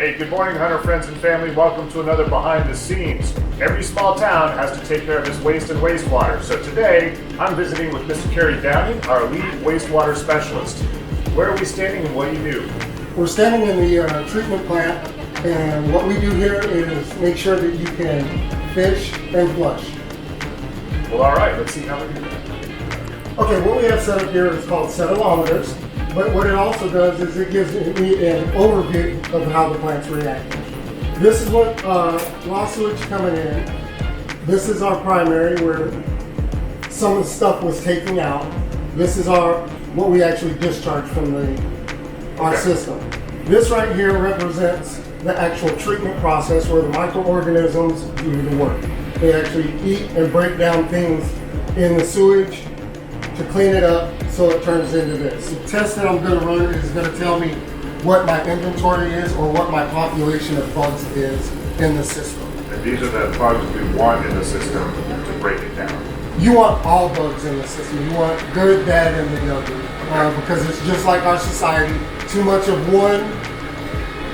Hey, good morning, Hunter friends and family. Welcome to another Behind the Scenes. Every small town has to take care of its waste and wastewater. So today, I'm visiting with Mr. Kerry Downey, our lead wastewater specialist. Where are we standing and what do you do? We're standing in the treatment plant, and what we do here is make sure that you can fish and flush. Well, all right, let's see how we do that. Okay, what we have set up here is called settleometers, but what it also does is it gives me an overview of how the plant's reacting. This is what raw sewage coming in. This is our primary where some of the stuff was taken out. This is what we actually discharge from our system. This right here represents the actual treatment process where the microorganisms do the work. They actually eat and break down things in the sewage to clean it up so it turns into this. The test that I'm going to run is going to tell me what my inventory is or what my population of bugs is in the system. And these are the bugs we want in the system to break it down. You want all bugs in the system. You want good, bad, and the ugly. Because it's just like our society. Too much of one,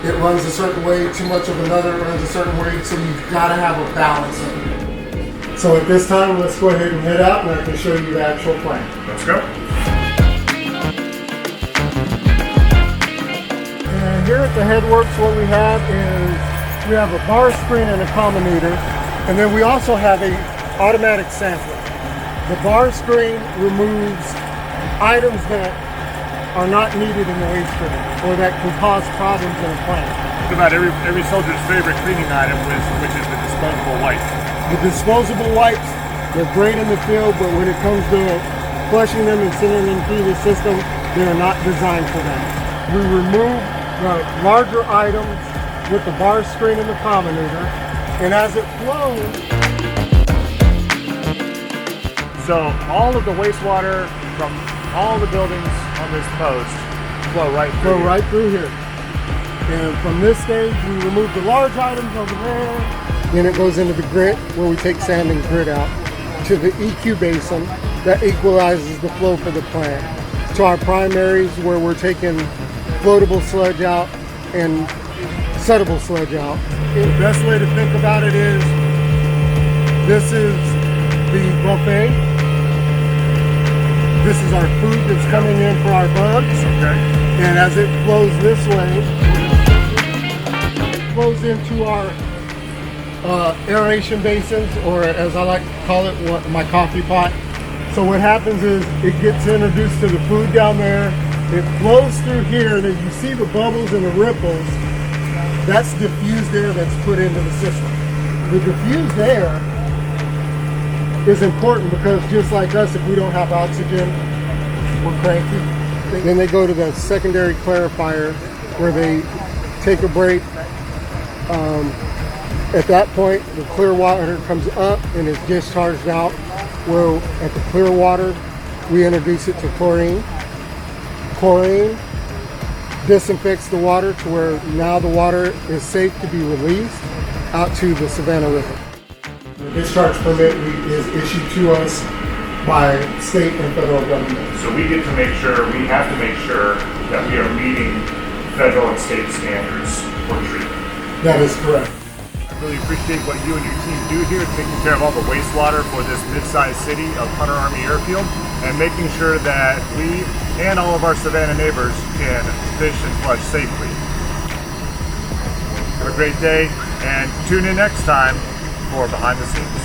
it runs a certain way. Too much of another, it runs a certain way. So you've got to have a balance of it. So at this time, let's go ahead and head out and I can show you the actual plant. Let's go. And here at the headworks, what we have is we have a bar screen and a commometer, and then we also have a automatic sampler. The bar screen removes items that are not needed in the waste stream or that can cause problems in a plant. Think about every soldier's favorite cleaning item, which is the disposable wipe. The disposable wipes, they're great in the field, but when it comes to flushing them and sending them through the system, they are not designed for that. We remove the larger items with the bar screen and the commometer, and as it flows. So all of the wastewater from all the buildings on this post flow right through here. And from this stage, we remove the large items over there. Then it goes into the grit where we take sand and grit out to the EQ basin that equalizes the flow for the plant. To our primaries where we're taking floatable sludge out and settable sludge out. The best way to think about it is this is the buffet. This is our food that's coming in for our bugs. Okay. And as it flows this way, it flows into our aeration basins, or as I like to call it, my coffee pot. So what happens is it gets introduced to the food down there, it flows through here, and as you see the bubbles and the ripples, that's diffused air that's put into the system. The diffused air is important because just like us, if we don't have oxygen, we're cranky. Then they go to the secondary clarifier where they take a break. At that point, the clear water comes up and is discharged out. Where at the clear water, we introduce it to chlorine. Chlorine disinfects the water to where now the water is safe to be released out to the Savannah River. The discharge permit is issued to us by state and federal government. So we have to make sure that we are meeting federal and state standards for treatment. That is correct. I really appreciate what you and your team do here, taking care of all the wastewater for this mid-sized city of Hunter Army Airfield, and making sure that we and all of our Savannah neighbors can fish and flush safely. Have a great day, and tune in next time for Behind the Scenes.